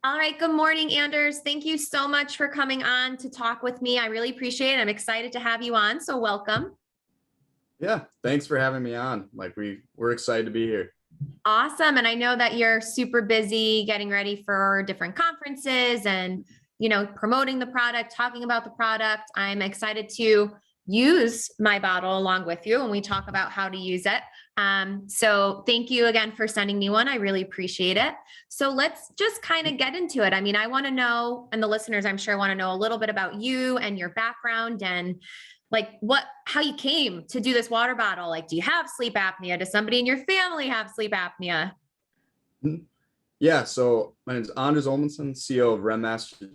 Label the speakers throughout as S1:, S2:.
S1: All right. Good morning, Anders. Thank you so much for coming on to talk with me. I really appreciate it. I'm excited to have you on. So welcome.
S2: Yeah, thanks for having me on. We're excited to be here.
S1: Awesome. And I know that you're super busy getting ready for different conferences and, promoting the product, talking about the product. I'm excited to use my bottle along with you when we talk about how to use it. So thank you again for sending me one. I really appreciate it. So let's just kind of get into it. I mean, I want to know, and the listeners, I'm sure, want to know a little bit about you and your background and how you came to do this water bottle. Like, do you have sleep apnea? Does somebody in your family have sleep apnea?
S2: Yeah, so my name is Anders Olmanson, CEO of REMastered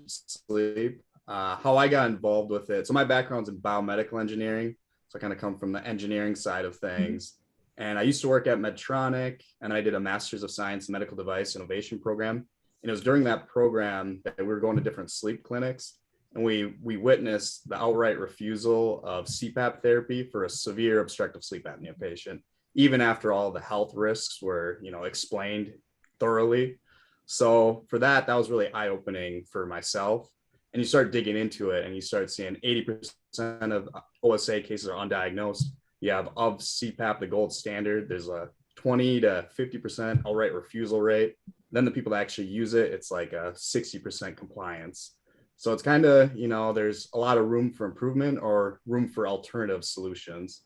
S2: Sleep. How I got involved with it. So my background's in biomedical engineering. So I kind of come from the engineering side of things. And I used to work at Medtronic, and I did a Master's of Science in Medical Device Innovation program. And it was during that program that we were going to different sleep clinics. And we witnessed the outright refusal of CPAP therapy for a severe obstructive sleep apnea patient, even after all the health risks were, explained thoroughly. So for that was really eye-opening for myself. And you start digging into it and you start seeing 80% of OSA cases are undiagnosed. You have of CPAP, the gold standard, there's a 20 to 50% outright refusal rate. Then the people that actually use it, it's like a 60% compliance. So it's kind of, there's a lot of room for improvement or room for alternative solutions.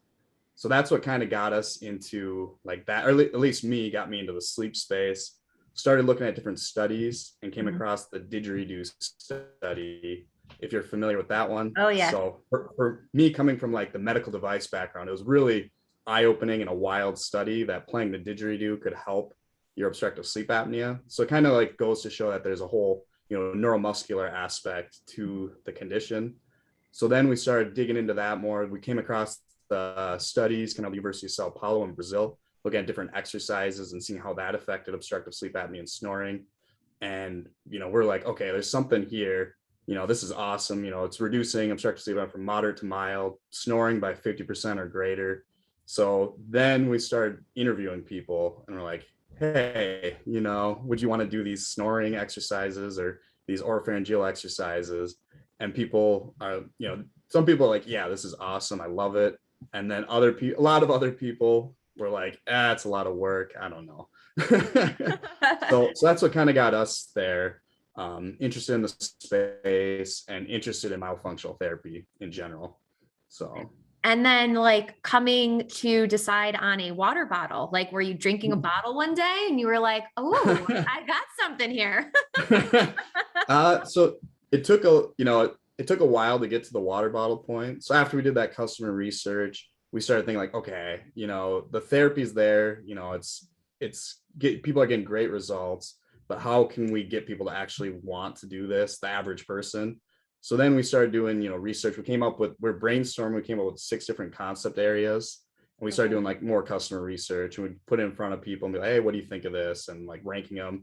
S2: So that's what kind of got us into like that, or at least got me into the sleep space. Started looking at different studies and came across the didgeridoo study, if you're familiar with that one.
S1: Oh, yeah.
S2: So for me, coming from like the medical device background, it was really eye-opening and a wild study that playing the didgeridoo could help your obstructive sleep apnea. So it kind of like goes to show that there's a whole neuromuscular aspect to the condition. So then we started digging into that more. We came across the studies kind of University of Sao Paulo in Brazil, looking at different exercises and seeing how that affected obstructive sleep apnea and snoring. And, we're like, okay, there's something here. This is awesome. It's reducing obstructive sleep apnea from moderate to mild, snoring by 50% or greater. So then we started interviewing people and we're like, hey, would you want to do these snoring exercises or these oropharyngeal exercises? And people are, some people are like, yeah, this is awesome. I love it. And then a lot of other people were like, it's a lot of work. I don't know. So that's what kind of got us there, interested in the space and interested in myofunctional therapy in general. So.
S1: And then coming to decide on a water bottle, were you drinking a bottle one day and you were like, oh, I got something here?
S2: So it took a while to get to the water bottle point. So after we did that customer research, we started thinking like, okay, the therapy's there, people are getting great results, but how can we get people to actually want to do this, the average person? So then we started doing, research. We're brainstorming. We came up with 6 different concept areas, and we started doing like more customer research, and we put it in front of people and be like, hey, what do you think of this? And like ranking them.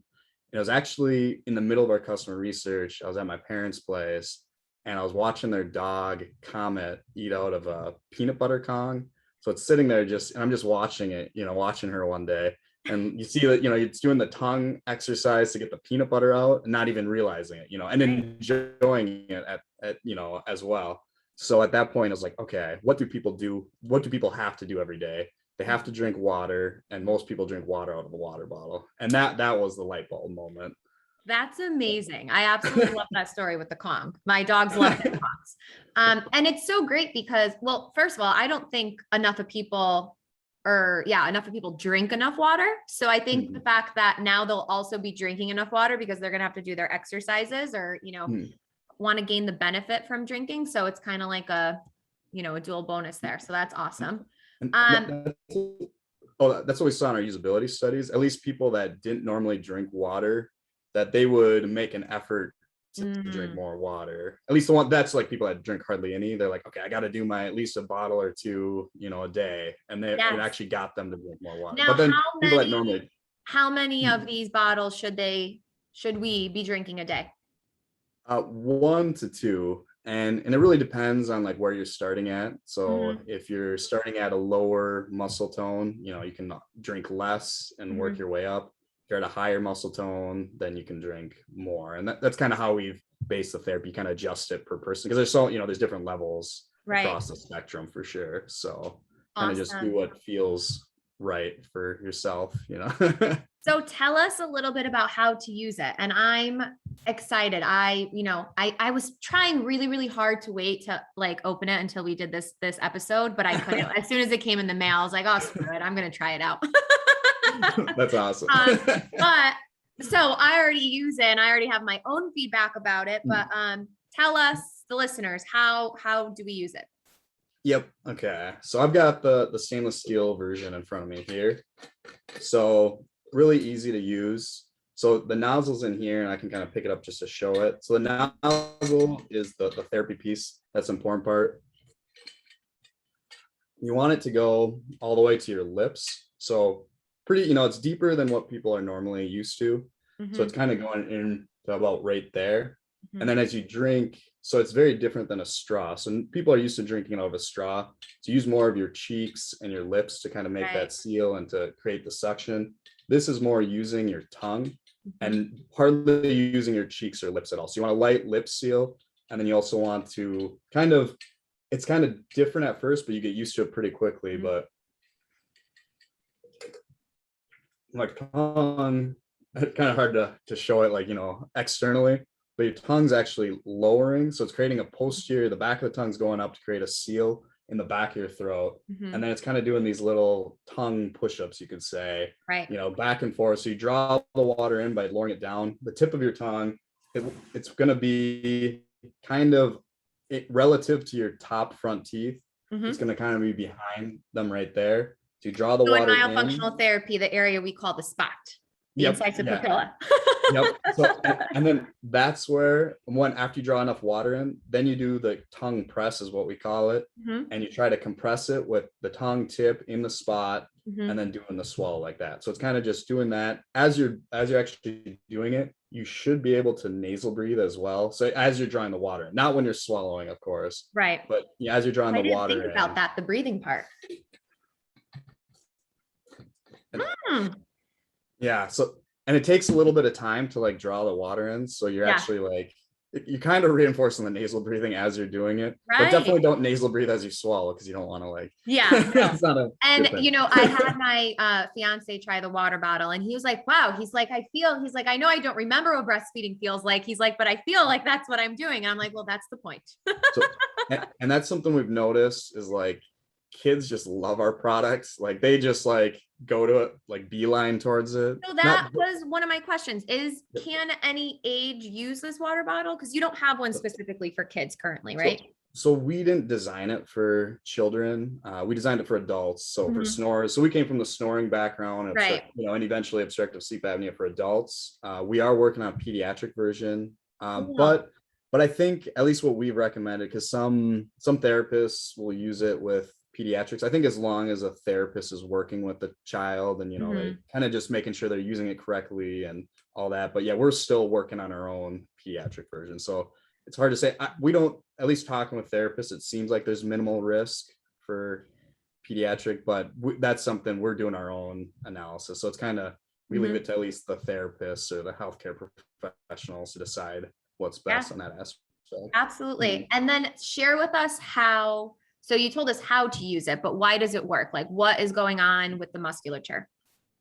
S2: And it was actually in the middle of our customer research. I was at my parents' place and I was watching their dog Comet eat out of a peanut butter Kong. So it's sitting there and I'm just watching it, watching her one day. And you see that, it's doing the tongue exercise to get the peanut butter out and not even realizing it, and enjoying it at as well. So at that point, I was like, okay, what do people do? What do people have to do every day? They have to drink water, and most people drink water out of a water bottle. And that was the light bulb moment.
S1: That's amazing. I absolutely love that story with the Kong. My dogs love their Kongs. And it's so great because, well, first of all, I don't think enough people drink enough water. So I think the fact that now they'll also be drinking enough water because they're going to have to do their exercises or, want to gain the benefit from drinking. So it's kind of like a dual bonus there. So that's awesome.
S2: That's what we saw in our usability studies. At least people that didn't normally drink water, that they would make an effort to drink more water. At least the one that's like people that drink hardly any. They're like, okay, I got to do my at least a bottle or 2, a day, and it actually got them to drink more water.
S1: Now,
S2: but then people that normally,
S1: how many of these bottles should we be drinking a day?
S2: 1 to 2. And it really depends on like where you're starting at. So if you're starting at a lower muscle tone, you can drink less and work your way up. you're at a higher muscle tone, then you can drink more. And that's kind of how we've based the therapy, kind of adjust it per person, because there's so, there's different levels across the spectrum for sure. So kind of just do what feels right for yourself.
S1: So tell us a little bit about how to use it. And I'm excited. I was trying really, really hard to wait to like open it until we did this episode, but I couldn't. As soon as it came in the mail, I was like, oh, screw it. I'm going to try it out.
S2: That's awesome.
S1: But so I already use it and I already have my own feedback about it, but tell us, the listeners, how do we use it?
S2: Yep. Okay. So I've got the stainless steel version in front of me here. So really easy to use. So the nozzle's in here and I can kind of pick it up just to show it. So the nozzle is the therapy piece. That's the important part. You want it to go all the way to your lips. So pretty, it's deeper than what people are normally used to. So it's kind of going in to about right there. And then as you drink, so it's very different than a straw. So people are used to drinking out of a straw. To use more of your cheeks and your lips to kind of make that seal and to create the suction. This is more using your tongue and hardly using your cheeks or lips at all. So you want a light lip seal. And then you also want to it's kind of different at first, but you get used to it pretty quickly. But like tongue, it's kind of hard to show it like, externally. But your tongue's actually lowering. So it's creating a posterior, the back of the tongue's going up to create a seal in the back of your throat. And then it's kind of doing these little tongue push-ups, you could say, back and forth. So you draw the water in by lowering it down. The tip of your tongue, it's going to be kind of relative to your top front teeth. It's going to kind of be behind them right there. So you draw the water in.
S1: Myofunctional therapy, the area we call the spot. The incisive papilla.
S2: So, and then that's where after you draw enough water in, then you do the tongue press is what we call it. And you try to compress it with the tongue tip in the spot and then doing the swallow like that. So it's kind of just doing that as you're actually doing it, you should be able to nasal breathe as well. So as you're drawing the water in, not when you're swallowing, of course.
S1: Right.
S2: But as you're drawing the water in.
S1: Think about that, the breathing part.
S2: Yeah. So, and it takes a little bit of time to like draw the water in. So you're actually like, you're kind of reinforcing the nasal breathing as you're doing it, but definitely don't nasal breathe as you swallow, because you don't want to like, it's not a
S1: and I had my fiance try the water bottle and he was like, wow, he's like, I know I don't remember what breastfeeding feels like. He's like, but I feel like that's what I'm doing. And I'm like, well, that's the point.
S2: And that's something we've noticed is like, kids just love our products. Like they just like go to it, like beeline towards it.
S1: So that was one of my questions is, can any age use this water bottle? Because you don't have one specifically for kids currently, right?
S2: So we didn't design it for children. We designed it for adults. So for snorers. So we came from the snoring background, and eventually obstructive sleep apnea for adults. We are working on a pediatric version. But I think at least what we've recommended, because some therapists will use it with pediatrics. I think as long as a therapist is working with the child and, they kind of just making sure they're using it correctly and all that. But yeah, we're still working on our own pediatric version. So it's hard to say. We don't, at least talking with therapists, it seems like there's minimal risk for pediatric, but that's something we're doing our own analysis. So it's kind of, we leave it to at least the therapists or the healthcare professionals to decide what's best on that aspect.
S1: Absolutely. And then share with us how. So you told us how to use it, but why does it work? Like what is going on with the musculature?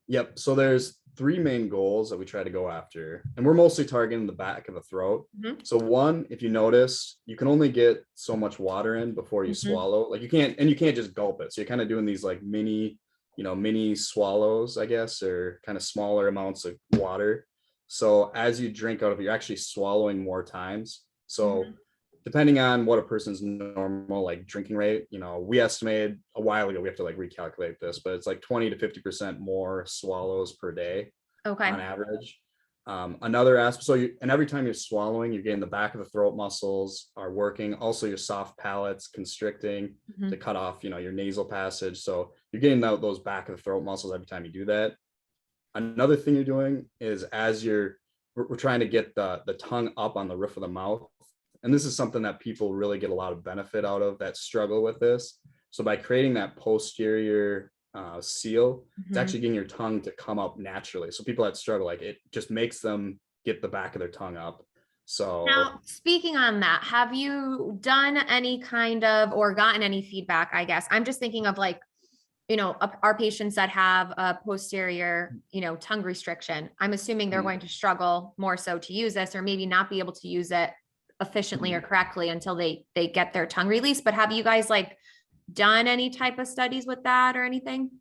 S2: Yep. So there's 3 main goals that we try to go after, and we're mostly targeting the back of the throat. So one, if you notice, you can only get so much water in before you swallow. Like you can't just gulp it. So you're kind of doing these like mini swallows, I guess, or kind of smaller amounts of water. So as you drink out of it, you're actually swallowing more times. So depending on what a person's normal like drinking rate, we estimated a while ago, we have to like recalculate this, but it's like 20 to 50% more swallows per day on average. Another aspect, and every time you're swallowing, you're getting the back of the throat muscles are working. Also your soft palate's constricting to cut off, your nasal passage. So you're getting those back of the throat muscles every time you do that. Another thing you're doing is we're trying to get the tongue up on the roof of the mouth. And this is something that people really get a lot of benefit out of that struggle with this. So by creating that posterior seal. It's
S1: Mhm.
S2: actually getting your tongue to come up naturally. So people that struggle, like it just makes them get the back of their tongue up. So
S1: Now, speaking on that, have you done any kind of or gotten any feedback? I guess I'm just thinking of like, our patients that have a posterior, tongue restriction. I'm assuming they're going to struggle more so to use this, or maybe not be able to use it efficiently or correctly until they get their tongue released. But have you guys like done any type of studies with that or anything?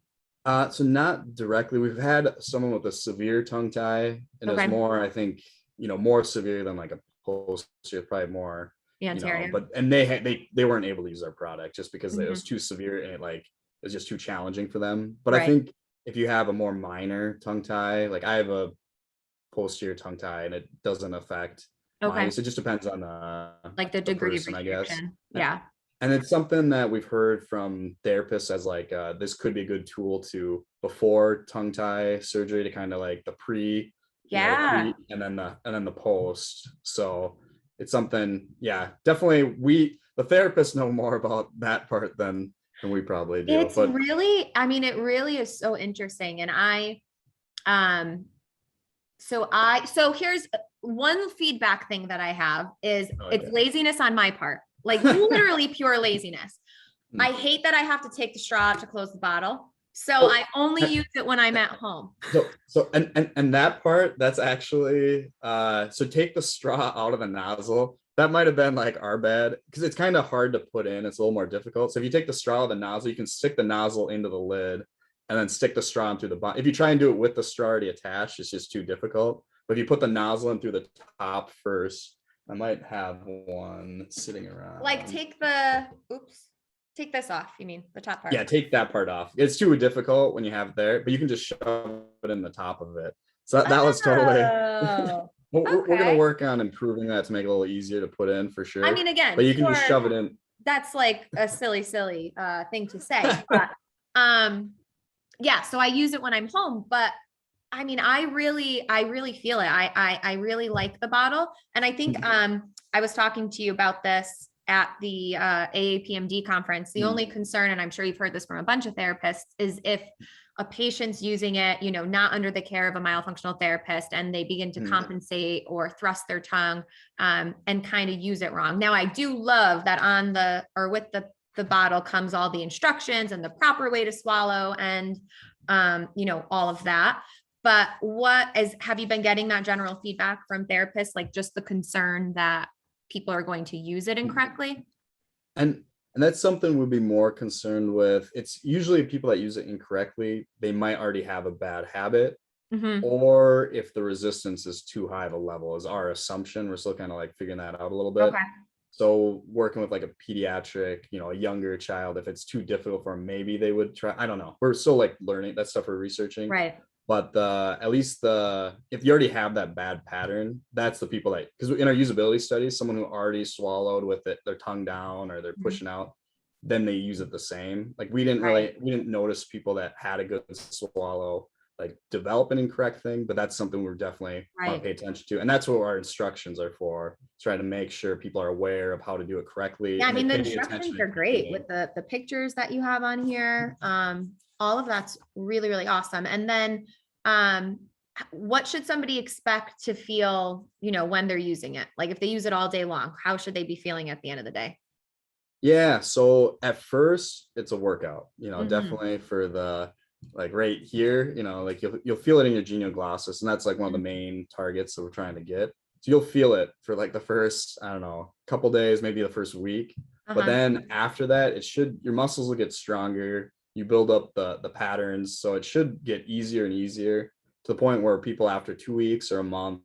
S2: so not directly. We've had someone with a severe tongue tie, and it's
S1: Okay.
S2: more, I think, more severe than like a posterior, probably more,
S1: The Ontario.
S2: but and they weren't able to use our product just because it was
S1: Mhm.
S2: too severe and it was just too challenging for them. But I
S1: Right.
S2: think if you have a more minor tongue tie, like I have a posterior tongue tie and it doesn't affect my
S1: Okay.
S2: use. It just depends on
S1: Like the
S2: the
S1: degree of
S2: person, I guess.
S1: restriction. Yeah.
S2: And it's something that we've heard from therapists as like this could be a good tool to before tongue tie surgery to kind of like the pre, the
S1: Yeah.
S2: pre and then the post. So it's something, yeah, definitely the therapists know more about that part than we probably do.
S1: It's
S2: But
S1: really, I mean, it really is so interesting. And um, so here's one feedback thing that I have is it's
S2: okay.
S1: laziness on my part, like literally pure laziness. I hate that I have to take the straw out to close the bottle. So
S2: Oh,
S1: I only use it when I'm at home.
S2: so and that part, that's actually so take the straw out of the nozzle. That might have been like our bad because it's kind of hard to put in. It's a little more difficult. So if you take the straw out of the nozzle, you can stick the nozzle into the lid and then stick the straw in through the bottom. If you try and do it with the straw already attached, it's just too difficult. But if you put the nozzle in through the top first, I might have one sitting
S1: Like
S2: around.
S1: take this off. You mean the top part?
S2: Yeah, take that part off. It's too difficult when you have it there, but you can just shove it in the top of it. So that was totally.
S1: Oh,
S2: We're gonna
S1: okay.
S2: work on improving that to make it a little easier to put in for
S1: I
S2: sure.
S1: mean, again,
S2: But you can just
S1: pure
S2: shove it in.
S1: that's like a silly thing to say. But um, yeah, so I use it when I'm home, but I mean, I really feel it. I really like the bottle. And I think I was talking to you about this at the AAPMD conference. The only concern, and I'm sure you've heard this from a bunch of therapists, is if a patient's using it, not under the care of a myofunctional therapist, and they begin to compensate or thrust their tongue and kind of use it wrong. Now, I do love that on the or with the bottle comes all the instructions and the proper way to swallow and all of that. But have you been getting that general feedback from therapists, like just the concern that people are going to use it incorrectly?
S2: And that's something we'd be more concerned with. It's usually people that use it incorrectly, they might already have a bad habit,
S1: Mm-hmm.
S2: or if the resistance is too high of a level is our assumption. We're still kind of like figuring that out a little bit.
S1: Okay.
S2: So working with like a pediatric, a younger child, if it's too difficult for them, maybe they would try. I don't know. We're still like learning that stuff, we're researching.
S1: Right.
S2: But at least if you already have that bad pattern, that's the people that, because in our usability studies, someone who already swallowed with it, their tongue down or they're
S1: Mhm.
S2: pushing out, then they use it the same. Like
S1: Right.
S2: we didn't notice people that had a good swallow like develop an incorrect thing, but that's something we're definitely want to
S1: Right.
S2: pay attention to. And that's what our instructions are for, trying to make sure people are aware of how to do it correctly
S1: Yeah, I
S2: and they
S1: mean, the
S2: pay attention
S1: instructions
S2: in
S1: are
S2: the
S1: great
S2: beginning.
S1: with the pictures that you have on here. All of that's really, really awesome. And then um, what should somebody expect to feel, when they're using it? Like if they use it all day long, how should they be feeling at the end of the day?
S2: Yeah, so at first it's a workout,
S1: Mhm.
S2: definitely for the like right here, like you'll feel it in your genioglossus, and that's like one of the main targets that we're trying to get. So you'll feel it for like the first, I don't know, couple days, maybe the first week. But
S1: Uh-huh.
S2: then after that, your muscles will get stronger. You build up the patterns, so it should get easier and easier to the point where people after 2 weeks or a month,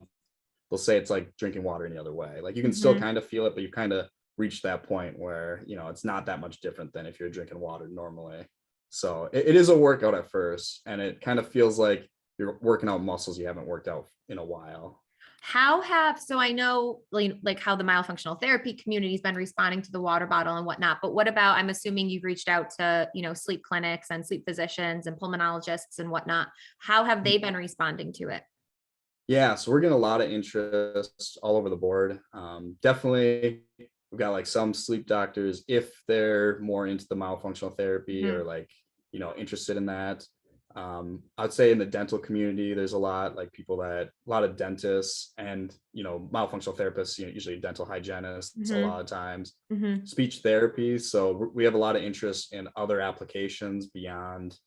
S2: they'll say it's like drinking water any other way. Like you can still
S1: Mhm.
S2: kind of feel it, but you kind of reach that point where it's not that much different than if you're drinking water normally. So it is a workout at first, and it kind of feels like you're working out muscles you haven't worked out in a while.
S1: So I know like how the myofunctional therapy community's been responding to the water bottle and whatnot, but what about, I'm assuming you've reached out to, sleep clinics and sleep physicians and pulmonologists and whatnot. How have they been responding to it?
S2: Yeah, so we're getting a lot of interest all over the board. Definitely, we've got like some sleep doctors, if they're more into the myofunctional therapy or
S1: Mhm.
S2: like interested in that. I'd say in the dental community, there's a lot of dentists and, myofunctional therapists, usually dental hygienists a lot of times, speech therapy. So we have a lot of interest in other applications beyond,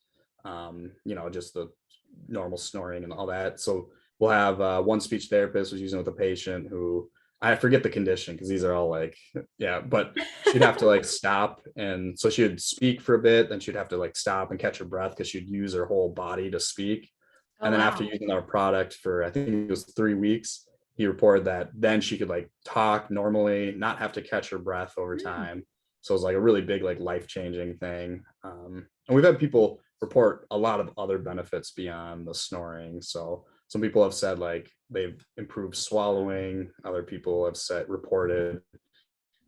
S2: just the normal snoring and all that. So we'll have one speech therapist was using with a patient who, I forget the condition because these are all but she'd have to stop. And so she would speak for a bit, then she'd have to stop and catch her breath because she'd use her whole body to speak. And then after using our product for, I think it was 3 weeks, he reported that then she could talk normally, not have to catch her breath over time. So it was a really big, life-changing thing. And we've had people report a lot of other benefits beyond the snoring. So some people have said they've improved swallowing. Other people have reported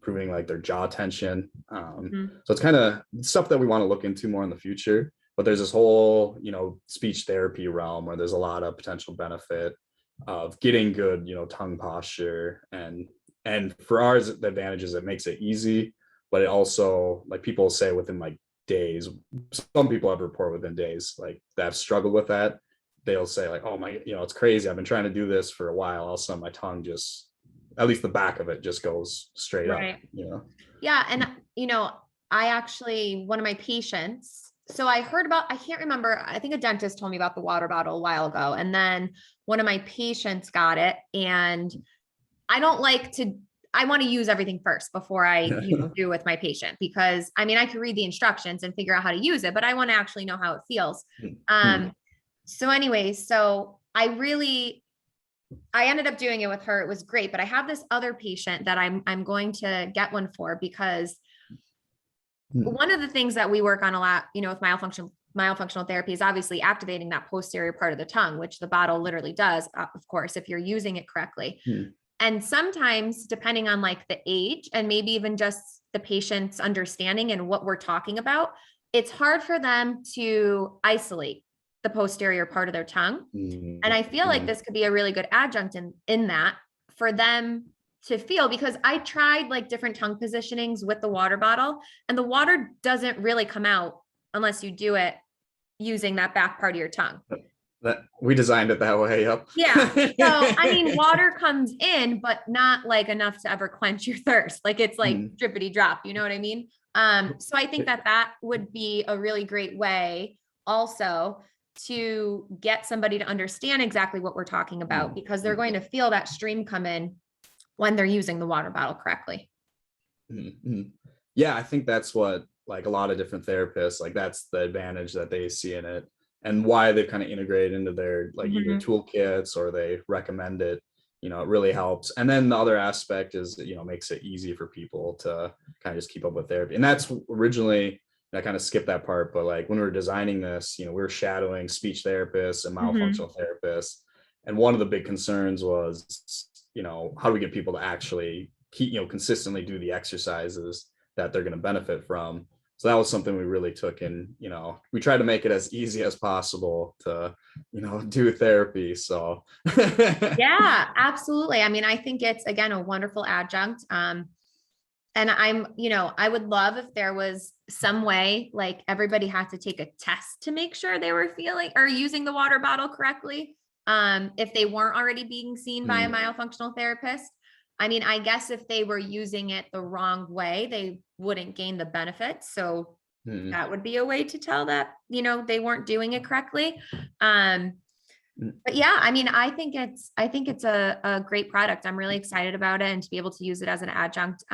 S2: improving their jaw tension. So it's kind of stuff that we want to look into more in the future. But there's this whole, speech therapy realm where there's a lot of potential benefit of getting good, tongue posture. And for ours, the advantage is it makes it easy, but it also, people say within days, some people have reported within days, that have struggled with that. They'll say oh my, it's crazy. I've been trying to do this for a while. All of a sudden my tongue just, at least the back of it just goes straight up,
S1: Yeah. And, I actually, one of my patients, so I heard about, I can't remember, I think a dentist told me about the water bottle a while ago. And then one of my patients got it. And I want to use everything first before I do with my patient, because I could read the instructions and figure out how to use it, but I want to actually know how it feels. So anyways, I ended up doing it with her. It was great, but I have this other patient that I'm going to get one for, because one of the things that we work on a lot, with myofunctional therapy is obviously activating that posterior part of the tongue, which the bottle literally does, of course, if you're using it correctly. And sometimes, depending on the age and maybe even just the patient's understanding and what we're talking about, it's hard for them to isolate the posterior part of their tongue. And I feel like this could be a really good adjunct in that for them to feel, because I tried different tongue positionings with the water bottle, and the water doesn't really come out unless you do it using that back part of your tongue.
S2: That we designed it that way. Yep.
S1: Yeah. So, water comes in, but not enough to ever quench your thirst. It's drippity drop. You know what I mean? So I think that would be a really great way also to get somebody to understand exactly what we're talking about, because they're going to feel that stream come in when they're using the water bottle correctly.
S2: Yeah, I think that's what a lot of different therapists, that's the advantage that they see in it, and why they've kind of integrated into their either toolkits or they recommend it. It really helps. And then the other aspect is, makes it easy for people to kind of just keep up with therapy. And that's originally, I kind of skipped that part, but when we were designing this, we were shadowing speech therapists and myofunctional therapists. And one of the big concerns was, how do we get people to actually keep, consistently do the exercises that they're going to benefit from? So that was something we really took in, we tried to make it as easy as possible to, do therapy. So
S1: yeah, absolutely. I think it's, again, a wonderful adjunct. And I would love if there was some way, everybody had to take a test to make sure they were feeling or using the water bottle correctly. If they weren't already being seen by a myofunctional therapist. I guess if they were using it the wrong way, they wouldn't gain the benefits. So that would be a way to tell that, they weren't doing it correctly. But yeah, I think it's a great product. I'm really excited about it, and to be able to use it as an adjunct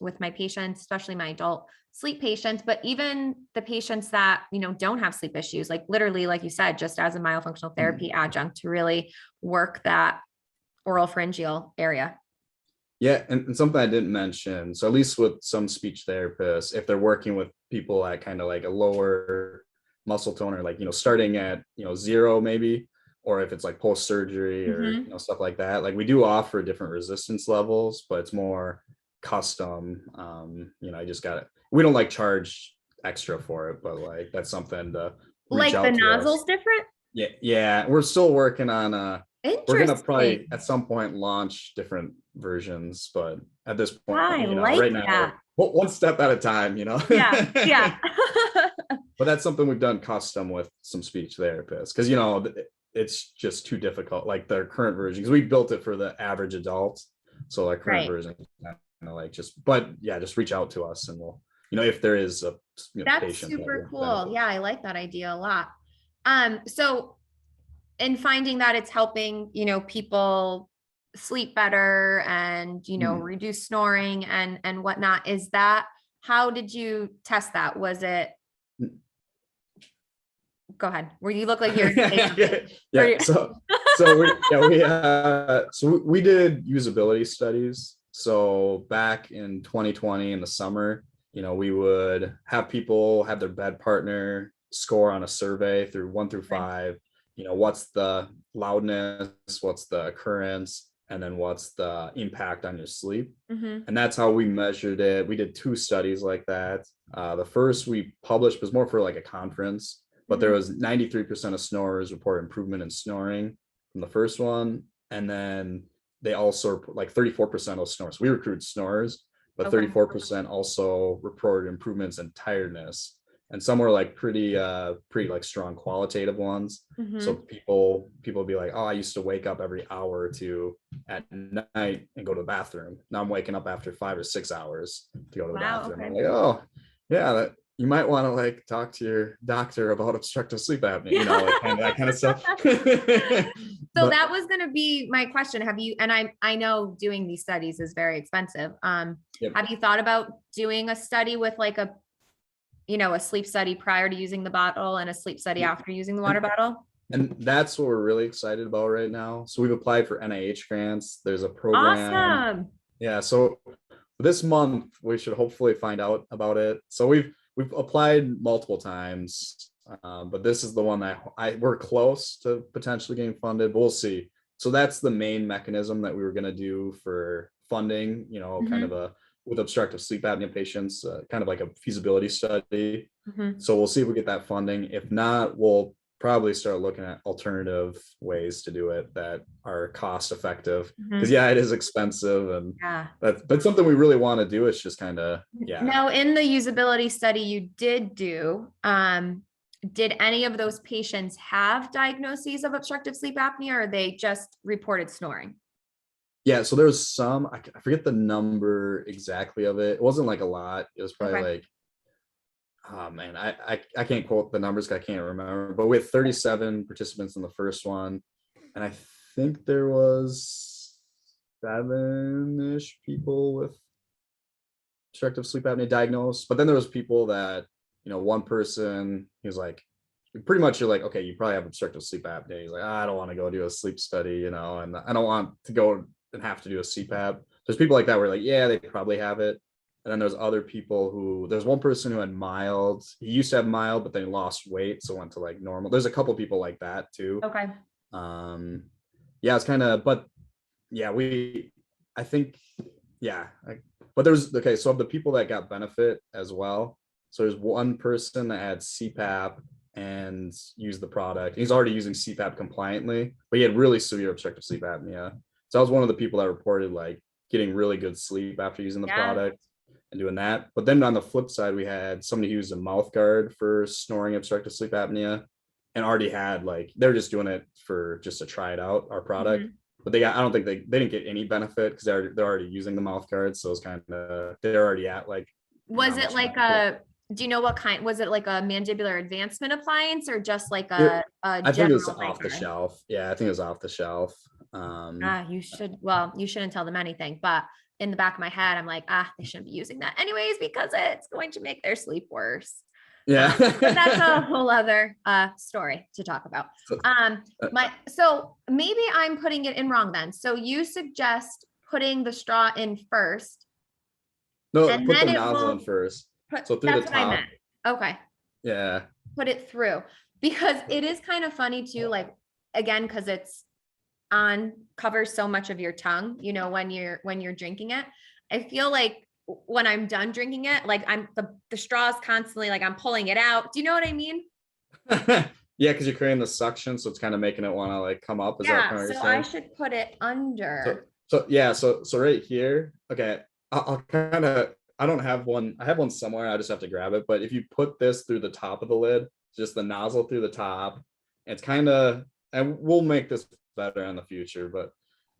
S1: with my patients, especially my adult sleep patients, but even the patients that, don't have sleep issues, literally, like you said, just as a myofunctional therapy adjunct to really work that oral pharyngeal area.
S2: Yeah. And something I didn't mention, so at least with some speech therapists, if they're working with people at kind of a lower muscle tone, or starting at, 0 maybe, or if it's post-surgery or stuff like that, we do offer different resistance levels, but it's more custom. I just got it. We don't charge extra for it, but that's something to reach out
S1: the
S2: to
S1: nozzle's
S2: us.
S1: different.
S2: Yeah. We're still working on we're gonna probably at some point launch different versions, but at this point, right now, one step at a time.
S1: Yeah.
S2: but that's something we've done custom with some speech therapists because, you know, it's just too difficult. Like their current version, because we built it for the average adult. So our current
S1: Right.
S2: version, kind of like just, but yeah, just reach out to us and we'll, you know, if there is a
S1: That's
S2: patient that
S1: super
S2: will
S1: cool.
S2: benefit.
S1: Yeah, I like that idea a lot. So in finding that it's helping, people sleep better and, reduce snoring and whatnot, how did you test that? Was it, go ahead, where you look like you're
S2: Yeah. So we did usability studies. So back in 2020 in the summer, you know, we would have people have their bed partner score on a survey through 1 through 5. You know, what's the loudness, what's the occurrence, and then what's the impact on your sleep.
S1: Mhm.
S2: And that's how we measured it. We did 2 studies like that. The first we published was more for like a conference, but there was 93% of snorers report improvement in snoring from the first one. And then they also like 34% of snorers. We recruited snorers, but
S1: Okay.
S2: 34% also reported improvements in tiredness. And some were like pretty like strong qualitative ones. So people be like, oh, I used to wake up every hour or two at night and go to the bathroom. Now I'm waking up after 5 or 6 hours to go to the
S1: Wow.
S2: bathroom.
S1: Okay.
S2: I'm like, oh, yeah, that you might want to like talk to your doctor about obstructive sleep apnea, you know, like kind of that kind of stuff.
S1: So
S2: But
S1: that was going to be my question. Have you, and I know doing these studies is very expensive.
S2: yep.
S1: Have you thought about doing a study with like a sleep study prior to using the bottle and a sleep study after using the water bottle?
S2: And that's what we're really excited about right now. So we've applied for NIH grants. There's a program.
S1: Awesome.
S2: Yeah. So this month we should hopefully find out about it. So we've applied multiple times, but this is the one that we're close to potentially getting funded, but we'll see. So that's the main mechanism that we were going to do for funding, you know, kind of with obstructive sleep apnea patients, kind of like a feasibility study. So we'll see if we get that funding. If not, we'll probably start looking at alternative ways to do it that are cost effective, because yeah, it is expensive, and but something we really want to do. It's just kind of
S1: Now, in the usability study you did do, did any of those patients have diagnoses of obstructive sleep apnea, or they just reported snoring?
S2: Yeah, so there was some, I forget the number exactly of it. It wasn't like a lot. It was probably like, oh man, I can't quote the numbers because I can't remember, but we had 37 participants in the first one. And I think there was 7-ish people with obstructive sleep apnea diagnosed. But then there was people that, you know, one person, he was like, pretty much you're like, okay, you probably have obstructive sleep apnea. He's like, I don't want to go do a sleep study, you know, and I don't want to go and have to do a CPAP. There's people like that where like, yeah, they probably have it. And then there's other people there's one person who had mild, he used to have mild, but then he lost weight. So went to like normal. There's a couple people like that too.
S1: Okay.
S2: Yeah, it's kind of, but yeah, I think, yeah. But okay, so of the people that got benefit as well. So there's one person that had CPAP and used the product. He's already using CPAP compliantly, but he had really severe obstructive sleep apnea. So I was one of the people that reported like getting really good sleep after using the product and doing that. But then on the flip side, we had somebody who used a mouth guard for snoring obstructive sleep apnea and already had like, they're just doing it for just to try it out, our product. But I don't think they didn't get any benefit because they're already using the mouth guard. So it's kind of, they're already at like.
S1: Was it like do you know what kind, was it like a mandibular advancement appliance or just like a
S2: I think it was off the shelf. Yeah, I think it was off the shelf.
S1: You shouldn't tell them anything, but in the back of my head, I'm like, they shouldn't be using that anyways, because it's going to make their sleep worse.
S2: Yeah.
S1: But that's a whole other story to talk about. So maybe I'm putting it in wrong then. So you suggest putting the straw in first.
S2: No, put the nozzle in first. So through the top. What I meant.
S1: Okay.
S2: Yeah.
S1: Put it through, because it is kind of funny too, like, again, because it's covers so much of your tongue, you know, when you're drinking it. I feel like when I'm done drinking it, like the straw is constantly like I'm pulling it out. Do you know what I mean?
S2: Yeah, because you're creating the suction, so it's kind of making it want to like come up. Is that kind of what you're saying?
S1: I should put it under.
S2: So right here. Okay, I'll kind of I don't have one. I have one somewhere. I just have to grab it. But if you put this through the top of the lid, just the nozzle through the top, it's kind of, and we'll make this better in the future, but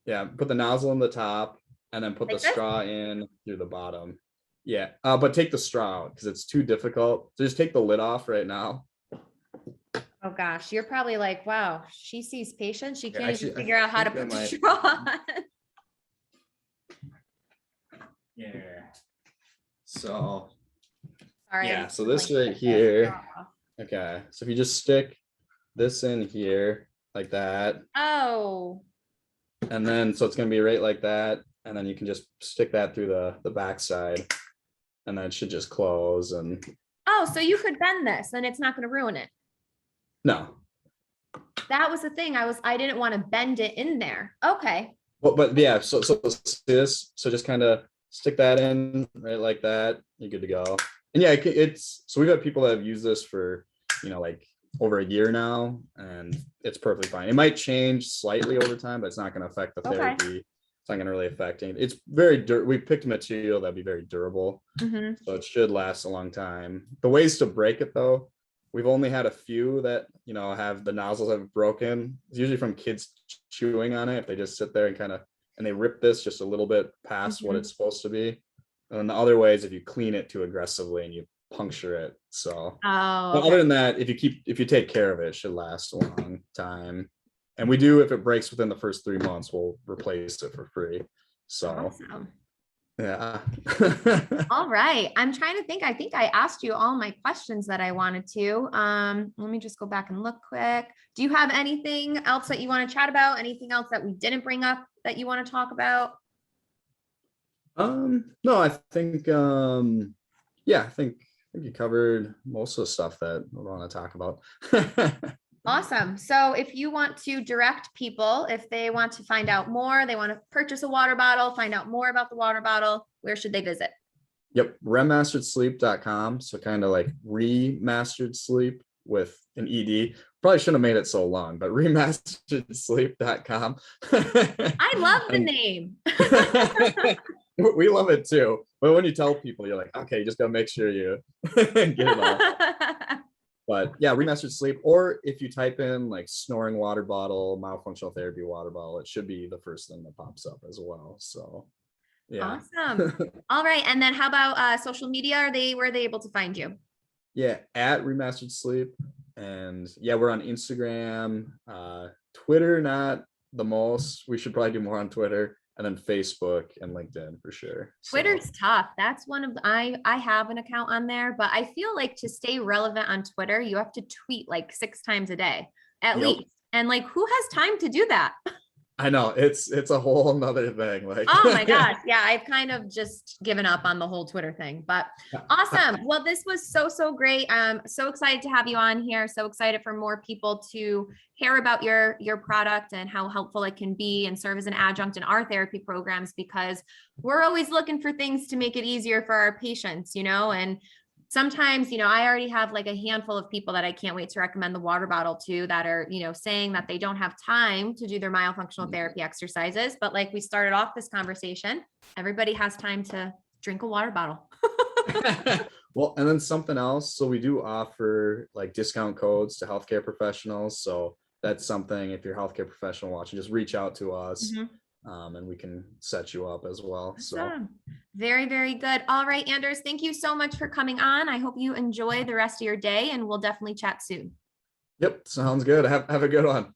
S2: yeah, put the nozzle in the top and then put the
S1: Like this?
S2: straw in through the bottom. Yeah, but take the straw out because it's too difficult. So just take the lid off right now.
S1: Oh gosh, you're probably like, wow, she sees patients. She
S2: Yeah,
S1: can't
S2: actually,
S1: even
S2: I
S1: figure out how to
S2: think
S1: put
S2: I
S1: the
S2: might-
S1: straw on.
S2: Yeah. So
S1: Sorry.
S2: yeah,
S1: I'm
S2: so
S1: just
S2: this
S1: gonna
S2: right
S1: get the
S2: here.
S1: straw.
S2: Okay, so if you just stick this in here like that,
S1: Oh,
S2: and then so it's gonna be right like that, and then you can just stick that through the back side, and then it should just close. And
S1: oh, so you could bend this and it's not going to ruin it.
S2: no,
S1: That was the thing. I didn't want to bend it in there. Okay.
S2: but yeah, so see this, so just kind of stick that in right like that, you're good to go. And yeah, it's so we've had people that have used this for, like over a year now, and it's perfectly fine. It might change slightly over time, but it's not going to affect the
S1: Okay.
S2: therapy. It's not going to really affect it. It's very we picked a material that'd be very durable,
S1: Mm-hmm.
S2: so it should last a long time. The ways to break it though, we've only had a few that have the nozzles have broken. It's usually from kids chewing on it if they just sit there and they rip this just a little bit past what
S1: Mhm.
S2: it's supposed to be. And then the other way is if you clean it too aggressively and you puncture it. So
S1: Oh,
S2: but
S1: okay.
S2: other than that, if you take care of it, it should last a long time. And we do, if it breaks within the first 3 months, we'll replace it for free. So
S1: Awesome.
S2: yeah.
S1: All right. I'm trying to think. I think I asked you all my questions that I wanted to. Let me just go back and look quick. Do you have anything else that you want to chat about? Anything else that we didn't bring up that you want to talk about?
S2: No, I think yeah, I think you covered most of the stuff that we want to talk about.
S1: Awesome. So if you want to direct people, if they want to find out more, they want to purchase a water bottle, find out more about the water bottle, where should they visit?
S2: Yep, REMasteredsleep.com. So kind of like remastered sleep with an ED. Probably shouldn't have made it so long, but remasteredsleep.com.
S1: I love the name.
S2: We love it too. But when you tell people, you're like, okay, you just gotta make sure you get it all. But yeah, remastered sleep. Or if you type in like snoring water bottle, myofunctional therapy water bottle, it should be the first thing that pops up as well. So yeah.
S1: Awesome. All right. And then how about social media? Where are they able to find you?
S2: Yeah, at remastered sleep. And yeah, we're on Instagram, Twitter, not the most. We should probably do more on Twitter, and then Facebook and LinkedIn for sure.
S1: Twitter's tough. That's one of I have an account on there, but I feel like to stay relevant on Twitter, you have to tweet like 6 times a day at least. And like, who has time to do that?
S2: I know it's a whole nother thing. Like,
S1: Oh my gosh. Yeah, I've kind of just given up on the whole Twitter thing, but awesome. Well, this was so great. I'm so excited to have you on here. So excited for more people to hear about your product and how helpful it can be and serve as an adjunct in our therapy programs, because we're always looking for things to make it easier for our patients, and sometimes, I already have like a handful of people that I can't wait to recommend the water bottle to that are, saying that they don't have time to do their myofunctional therapy exercises. But like we started off this conversation, everybody has time to drink a water bottle.
S2: well, and then something else. So we do offer like discount codes to healthcare professionals. So that's something, if you're a healthcare professional watching, just reach out to us. And we can set you up as well.
S1: Awesome. So very good. All right, Anders, thank you so much for coming on. I hope you enjoy the rest of your day, and we'll definitely chat soon.
S2: Yep, sounds good. Have a good one.